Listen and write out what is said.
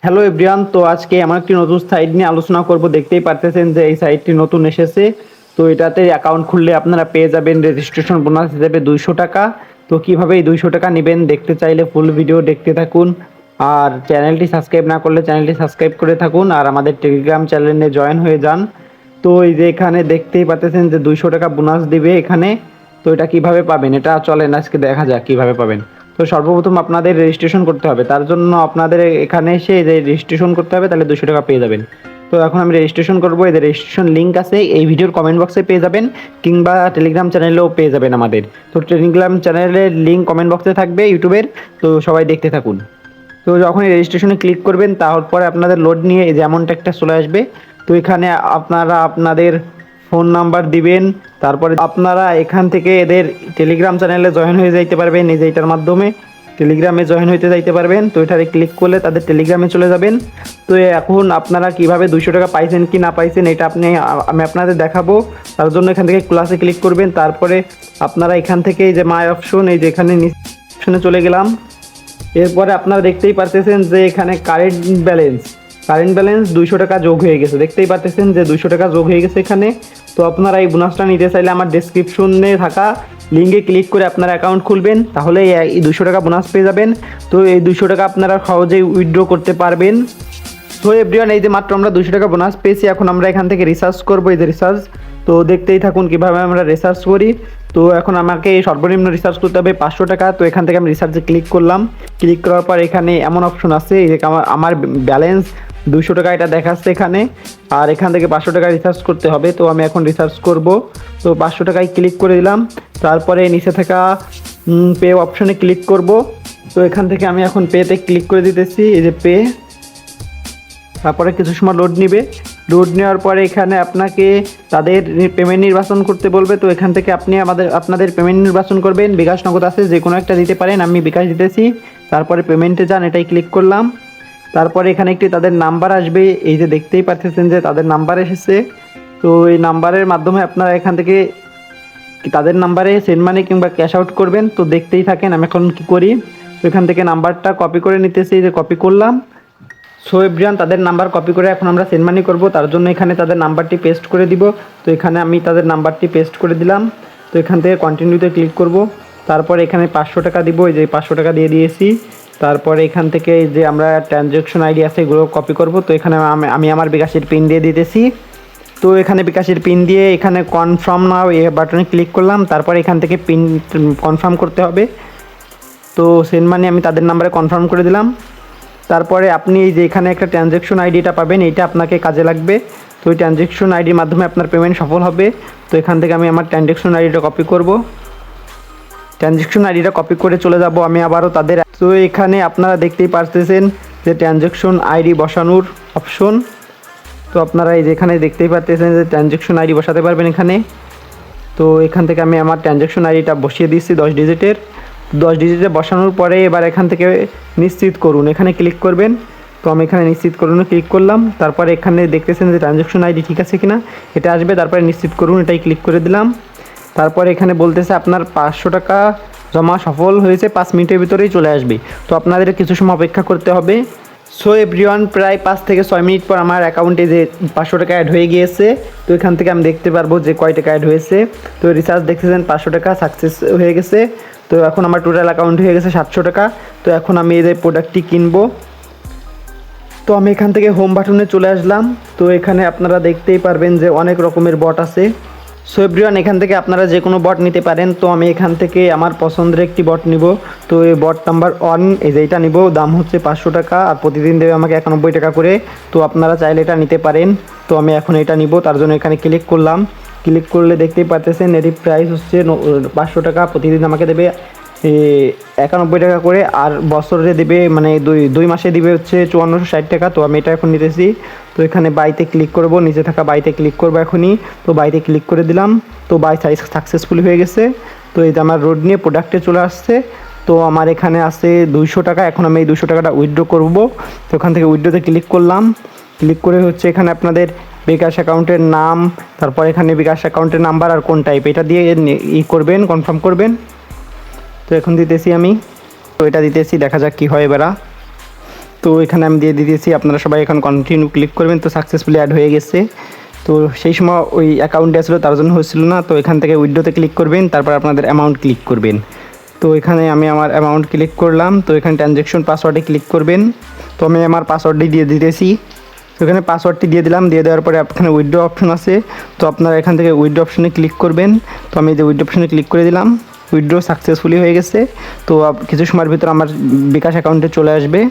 Hello everyone, তো আজকে এমন একটি নতুন সাইট নিয়ে আলোচনা করব। দেখতেই পারতেছেন যে এই সাইটটি নতুন এসেছে। তো এটাতে অ্যাকাউন্ট খুললে আপনারা পেয়ে যাবেন রেজিস্ট্রেশন বোনাস হিসেবে 200 টাকা। তো কিভাবে এই 200 টাকা নেবেন দেখতে চাইলে ফুল ভিডিও দেখতে থাকুন। আর চ্যানেলটি সাবস্ক্রাইব না করলে চ্যানেলটি সাবস্ক্রাইব করে থাকুন আর আমাদের টেলিগ্রাম চ্যানেলে জয়েন হয়ে যান। তো এই যে এখানে দেখতেই পাচ্ছেন যে 200 টাকা বোনাস দিবে এখানে। তো এটা কিভাবে পাবেন, এটা চলেন আজকে দেখা যাক কিভাবে পাবেন। তো সর্বপ্রথম আপনাদের রেজিস্ট্রেশন করতে হবে, তার জন্য আপনাদের এখানে এসে যে রেজিস্ট্রেশন করতে হবে, তাহলে 200 টাকা পেয়ে যাবেন। তো এখন আমি রেজিস্ট্রেশন করবো। এই যে রেজিস্ট্রেশন লিঙ্ক আছে এই ভিডিওর কমেন্ট বক্সে পেয়ে যাবেন, কিংবা টেলিগ্রাম চ্যানেলেও পেয়ে যাবেন আমাদের। তো টেলিগ্রাম চ্যানেলের লিঙ্ক কমেন্ট বক্সে থাকবে ইউটিউবের, তো সবাই দেখতে থাকুন। তো যখন রেজিস্ট্রেশনে ক্লিক করবেন তারপরে আপনাদের লোড নিয়ে যেমনটা একটা চলে আসবে। তো এখানে আপনারা আপনাদের ফোন নাম্বার দিবেন, তারপরে আপনারা এখান থেকে এদের টেলিগ্রাম চ্যানেলে জয়েন হয়ে যাইতে পারবেন। এই যে এটার মাধ্যমে টেলিগ্রামে জয়েন হইতে যাইতে পারবেন। তো এটারে ক্লিক করলে তাদের টেলিগ্রামে চলে যাবেন। তো এখন আপনারা কিভাবে 200 টাকা পাইছেন কি না পাইছেন এটা আমি আপনাদের দেখাবো। তার জন্য এখান থেকে ক্লাসে ক্লিক করবেন, তারপরে আপনারা এখান থেকে এই যে মাই অপশন, এই যে এখানে অপশনে চলে গেলাম। এরপরে আপনারা দেখতেই পারতেছেন যে এখানে কারেন্ট ব্যালেন্স 200 টাকা যোগ হয়ে গেছে। দেখতেই পারতেছেন যে 200 টাকা যোগ হয়ে গেছে এখানে। তো আপনারা এই বোনাসটা নিতে চাইলে আমার ডেসক্রিপশনে থাকা লিঙ্কে ক্লিক করে আপনারা অ্যাকাউন্ট খুলবেন, তাহলে এই 200 টাকা বোনাস পেয়ে যাবেন। তো এই 200 টাকা আপনারা সহজেই উইথড্র করতে পারবেন। সো এভরিওয়ান, এই যে মাত্র আমরা 200 টাকা বোনাস পেয়েছি, এখন আমরা এখান থেকে রিসার্চ করবো। এই যে রিসার্চ, তো দেখতেই থাকুন কিভাবে আমরা রিসার্চ করি। তো এখন আমাকে সর্বনিম্ন রিসার্চ করতে হবে 500 টাকা। তো এখান থেকে আমি রিসার্চে ক্লিক করলাম। ক্লিক করার পর এখানে এমন অপশন আছে, এই যে আমার ব্যালেন্স 200 টাকা এটা দেখাচ্ছে এখানে। আর এখান থেকে 500 টাকা রিসার্চ করতে হবে। তো আমি এখন রিসার্চ করব। তো 500 টাকায় ক্লিক করে দিলাম। তারপরে নিচে থাকা পে অপশনে ক্লিক করব। তো এখান থেকে আমি এখন পেতে ক্লিক করে দিতেছি, এই যে পে। তারপরে কিছু সময় লোড নিবে। লোড নেওয়ার পরে এখানে আপনাকে তাদের পেমেন্ট নির্বাচন করতে বলবে। তো এখান থেকে আপনি আপনাদের পেমেন্ট নির্বাচন করবেন। বিকাশ, নগদ আছে, যে কোনো একটা দিতে পারেন। আমি বিকাশ দিতেছি। তারপরে পেমেন্টে যান, এটাই ক্লিক করলাম। তারপরে এখানে একটি তাদের নাম্বার আসবে, এই যে দেখতেই পাচ্ছেন যে তাদের নাম্বার এসেছে। তো এই নাম্বারের মাধ্যমে আপনারা এখান থেকে তাদের নাম্বারে সেন্ড মানি কিংবা ক্যাশ আউট করবেন। তো দেখতেই থাকেন আমি এখন কী করি। তো এখান থেকে নাম্বারটা কপি করে নিতেছি, যে কপি করলাম। সো এভরিওয়ান, তাদের নাম্বার কপি করে এখন আমরা সেন্ড মানি করবো। তার জন্য এখানে তাদের নাম্বারটি পেস্ট করে দিব। তো এখানে আমি তাদের নাম্বারটি পেস্ট করে দিলাম। তো এখান থেকে কন্টিনিউতে ক্লিক করব। তারপরে এখানে 500 টাকা দিব, এই যে 500 টাকা দিয়ে দিয়েছি। তারপরে এখান থেকে যে আমরা ট্রানজ্যাকশন আইডি আছে এগুলো কপি করব। তো এখানে আমি আমার বিকাশের পিন দিয়ে দিতেছি। তো এখানে বিকাশের পিন দিয়ে এখানে কনফার্ম নাও এই বাটনে ক্লিক করলাম। তারপরে এখান থেকে পিন কনফার্ম করতে হবে। তো সেন্ড মানি আমি তাদের নাম্বারে কনফার্ম করে দিলাম। তারপরে আপনি এই যে এখানে একটা ট্রানজ্যাকশন আইডিটা পাবেন, এইটা আপনাকে কাজে লাগবে। তো ওই ট্রানজ্যাকশন আইডির মাধ্যমে আপনার পেমেন্ট সফল হবে। তো এখান থেকে আমি আমার ট্রানজ্যাকশন আইডিটা কপি করব। ট্রানজ্যাকশন আইডিটা কপি করে চলে যাব আমি আবারও তাদের। তো এখানে আপনারা দেখতেই পারতেছেন যে ট্রানজ্যাকশন আইডি বসানোর অপশন। তো আপনারা এই যে এখানে দেখতেই পারতেছেন যে ট্রানজ্যাকশন আইডি বসাতে পারবেন এখানে। তো এখান থেকে আমি আমার ট্রানজ্যাকশন আইডিটা বসিয়ে দিচ্ছি 10 ডিজিটের। 10 ডিজিটে বসানোর পরে এবার এখান থেকে নিশ্চিত করুন, এখানে ক্লিক করবেন। তো আমি এখানে নিশ্চিত করুন ক্লিক করলাম। তারপরে এখানে দেখতেছেন যে ট্রানজ্যাকশন আইডি ঠিক আছে কিনা এটা আসবে। তারপরে নিশ্চিত করুন, এটাই ক্লিক করে দিলাম। তারপরে এখানে বলতেছে আপনার 500 টাকা জমা সফল হয়েছে, 5 মিনিটের ভিতরেই চলে আসবে। তো আপনাদের কিছু সময় অপেক্ষা করতে হবে। সো এভরিওয়ান, প্রায় 5 থেকে 6 মিনিট পর আমার অ্যাকাউন্টে যে 500 টাকা অ্যাড হয়ে গিয়েছে। তো এখান থেকে আমি দেখতে পারবো যে কয় টাকা অ্যাড হয়েছে। তো রিচার্জ দেখতেছেন 500 টাকা সাকসেস হয়ে গেছে। তো এখন আমার টোটাল অ্যাকাউন্ট হয়ে গেছে 700 টাকা। তো এখন আমি এই প্রোডাক্টটি কিনবো। তো আমি এখান থেকে হোম বাটনে চলে আসলাম। তো এখানে আপনারা দেখতেই পারবেন যে অনেক রকমের বট আছে। সো এভরিওয়ান, এখান থেকে আপনারা যে কোনো বট নিতে পারেন। তো আমি এখান থেকে আমার পছন্দের একটি বট নিব। তো এই বট নাম্বার 1, এই যে এটা নিব। দাম হচ্ছে 500 টাকা আর প্রতিদিন দেবে আমাকে 91 টাকা করে। তো আপনারা চাইলে এটা নিতে পারেন। তো আমি এখন এটা নিব, তার জন্য এখানে ক্লিক করলাম। ক্লিক করলে দেখতেই পাচ্ছেন এর প্রাইস হচ্ছে 500 টাকা। প্রতিদিন আমাকে দেবে 91 টাকা করে, আর বছরে দেবে মানে দুই মাসে দিবে হচ্ছে 5460 টাকা। তো আমি এটা এখন নিতেছি। তো এখানে বাইতে ক্লিক করব, নিচে থাকা বাইতে ক্লিক করব এখনই। তো বাইতে ক্লিক করে দিলাম। তো বাই সাকসেসফুল হয়ে গেছে। তো এই যে আমার রোড নিয়ে প্রোডাক্টে চলে আসছে। তো আমার এখানে আছে 200 টাকা। এখন আমি এই 200 টাকাটা উইথড্র করব। তো ওখান থেকে উইথড্রোতে ক্লিক করলাম। ক্লিক করে হচ্ছে এখানে আপনাদের বিকাশ অ্যাকাউন্টের নাম, তারপর এখানে বিকাশ অ্যাকাউন্টের নাম্বার আর কোন টাইপ এটা দিয়ে করবেন, কনফার্ম করবেন। তো এখন দিতেছি আমি। তো এটা দিতেছি, দেখা যাক কী হয় এবার। তো এখানে আমি দিয়ে দিয়েছি, আপনারা সবাই এখন কন্টিনিউ ক্লিক করবেন। তো সাকসেসফুলি অ্যাড হয়ে গেছে। তো সেই সময় ওই অ্যাকাউন্টে আসলে তার জন্য হচ্ছিল না। তো এখান থেকে উইথড্রোতে ক্লিক করবেন, তারপর আপনাদের অ্যামাউন্ট ক্লিক করবেন। তো এখানে আমি আমার অ্যামাউন্ট ক্লিক করলাম। তো এখানে ট্রানজ্যাকশন পাসওয়ার্ডে ক্লিক করবেন। তো আমি আমার পাসওয়ার্ডটি দিয়ে দিতেছি। তো এখানে পাসওয়ার্ডটি দিয়ে দিলাম। দিয়ে দেওয়ার পরে এখানে উইথড্র অপশন আছে। তো আপনারা এখান থেকে উইথড্র অপশনে ক্লিক করবেন। তো আমি যে উইথড্র অপশনে ক্লিক করে দিলাম, উইথড্র সাকসেসফুলি হয়ে গেছে। তো কিছু সময়ের ভিতর আমার বিকাশ অ্যাকাউন্টে চলে আসবে।